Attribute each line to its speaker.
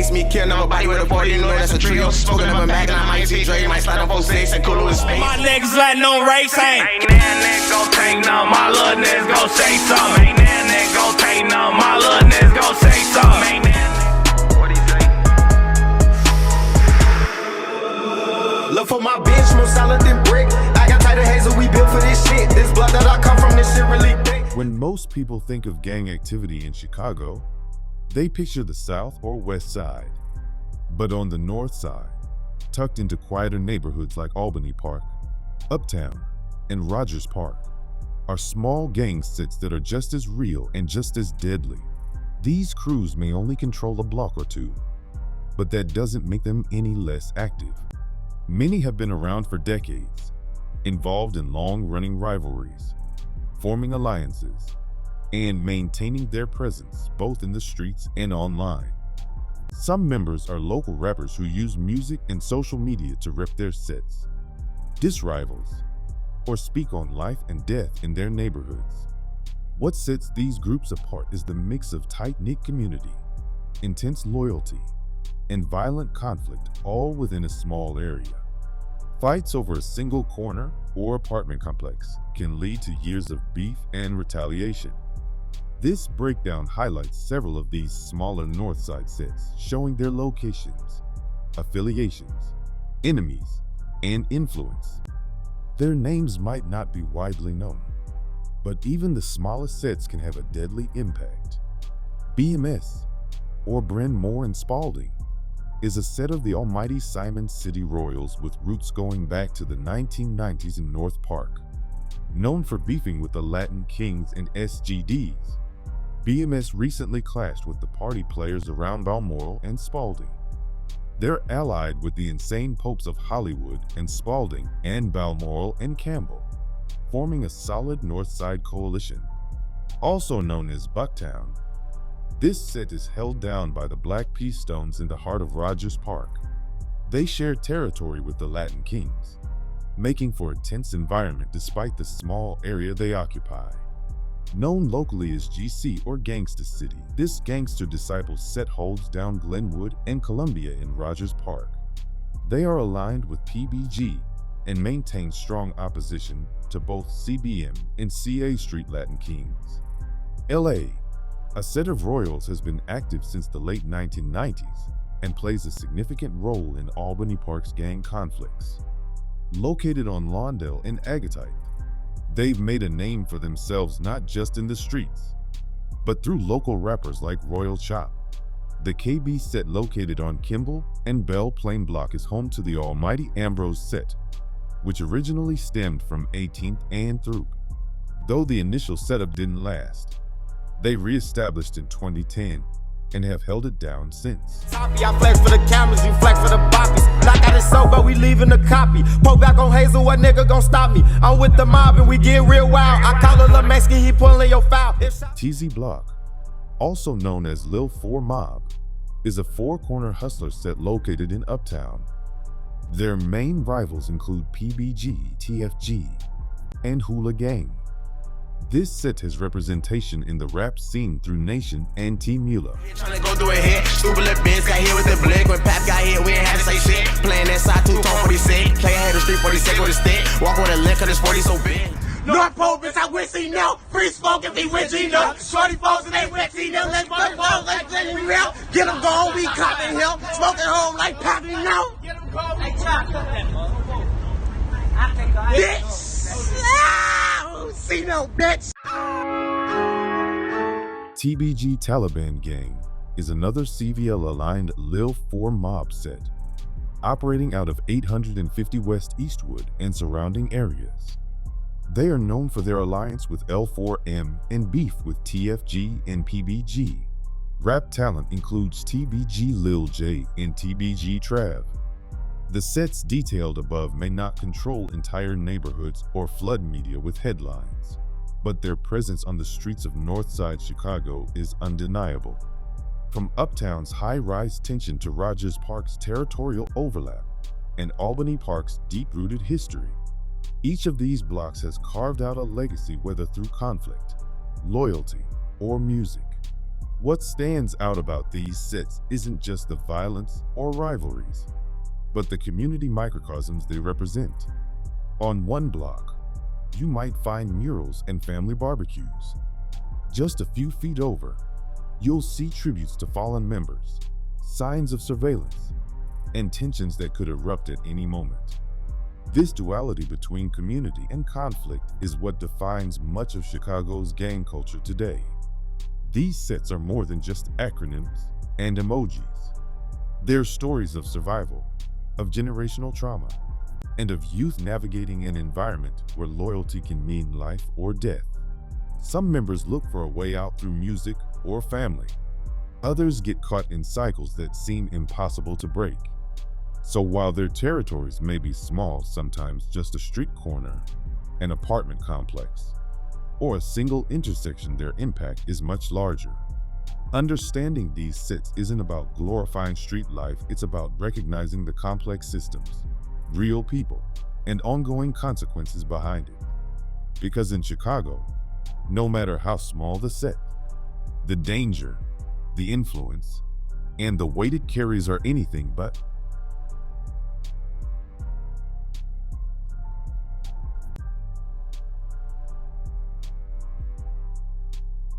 Speaker 1: face me, kill nobody with a 40, you know that's a trio. Smoking up a mag and I might see Dre, might slide on 46 and cool in space.
Speaker 2: My niggas letting no race ain't.
Speaker 3: Ain't that nigga gon' take none, my little niggas gon' say something. Ain't that nigga gon' take none, my little niggas gon' say something. Ain't that nigga. What he say?
Speaker 1: Look for my bitch, more solid than brick. I got tighter hazel, we built for this shit. This blood that I come from, this shit really thick.
Speaker 4: When most people think of gang activity in Chicago, they picture the South or West Side. But on the North Side, tucked into quieter neighborhoods like Albany Park, Uptown, and Rogers Park, are small gang sets that are just as real and just as deadly. These crews may only control a block or two, but that doesn't make them any less active. Many have been around for decades, involved in long-running rivalries, forming alliances, and maintaining their presence both in the streets and online. Some members are local rappers who use music and social media to rep their sets, diss rivals, or speak on life and death in their neighborhoods. What sets these groups apart is the mix of tight-knit community, intense loyalty, and violent conflict, all within a small area. Fights over a single corner or apartment complex can lead to years of beef and retaliation. This breakdown highlights several of these smaller Northside sets, showing their locations, affiliations, enemies, and influence. Their names might not be widely known, but even the smallest sets can have a deadly impact. BMS, or Bryn Mawr Spaulding, is a set of the almighty Simon City Royals with roots going back to the 1990s in North Park. Known for beefing with the Latin Kings and SGDs, BMS recently clashed with the party players around Balmoral and Spaulding. They're allied with the insane popes of Hollywood and Spaulding and Balmoral and Campbell, forming a solid Northside coalition. Also known as Uptown, this set is held down by the Black Peace Stones in the heart of Rogers Park. They share territory with the Latin Kings, making for a tense environment despite the small area they occupy. Known locally as GC or Gangsta City, this gangster disciple set holds down Glenwood and Columbia in Rogers Park. They are aligned with PBG and maintain strong opposition to both CBM and CA Street Latin Kings. LA, a set of Royals, has been active since the late 1990s and plays a significant role in Albany Park's gang conflicts. Located on Lawndale and Agatite, they've made a name for themselves not just in the streets, but through local rappers like Royal Chop. The KB set located on Kimball and Belle Plaine Block is home to the almighty Ambrose set, which originally stemmed from 18th and Throop. Though the initial setup didn't last, they re-established in 2010 and have held it down since.
Speaker 1: I flex for the cameras, you flex for the boppies. Knock out his soul, but we leaving the copy. Pull back on Hazel, what nigga gon' stop me? I'm with the mob and we get real wild. I call her Lil Mexican, he pulling your foul.
Speaker 4: TeezyBlock, also known as Lil 4 Mob, is a four-corner hustler set located in Uptown. Their main rivals include PBG, TFG, and Hula Gang. This set has representation in the rap scene through Nation and T Mula.
Speaker 1: Tryna go through a hit, stupid little bitch got hit with the blick. When Pap got hit, we ain't had to say shit. Playing that side 2 tone 46. Play ahead of street 46 with a stick. Walk with a lick, cause this 40 so big. North Pole, bitch, I wish he know. Free smoke if he with Gino. Shorty folks and they with Gino. Let's motherfuckers, let's let me real. Get him gone, we copping him. Smoking home like Pappy, no. Get him gone, we copping him. Bitch! See no bitch!
Speaker 4: TBG Taliban Gang is another CVL-aligned Lil 4 Mob set, operating out of 850 West Eastwood and surrounding areas. They are known for their alliance with L4M and beef with TFG and PBG. Rap talent includes TBG Lil J and TBG Trav. The sets detailed above may not control entire neighborhoods or flood media with headlines, but their presence on the streets of Northside Chicago is undeniable. From Uptown's high-rise tension to Rogers Park's territorial overlap and Albany Park's deep-rooted history, each of these blocks has carved out a legacy, whether through conflict, loyalty, or music. What stands out about these sets isn't just the violence or rivalries, but the community microcosms they represent. On one block, you might find murals and family barbecues. Just a few feet over, you'll see tributes to fallen members, signs of surveillance, and tensions that could erupt at any moment. This duality between community and conflict is what defines much of Chicago's gang culture today. These sets are more than just acronyms and emojis. They're stories of survival, of generational trauma, and of youth navigating an environment where loyalty can mean life or death. Some members look for a way out through music or family. Others get caught in cycles that seem impossible to break. So while their territories may be small, sometimes just a street corner, an apartment complex, or a single intersection, their impact is much larger. Understanding these sets isn't about glorifying street life, it's about recognizing the complex systems, real people, and ongoing consequences behind it. Because in Chicago, no matter how small the set, the danger, the influence, and the weight it carries are anything but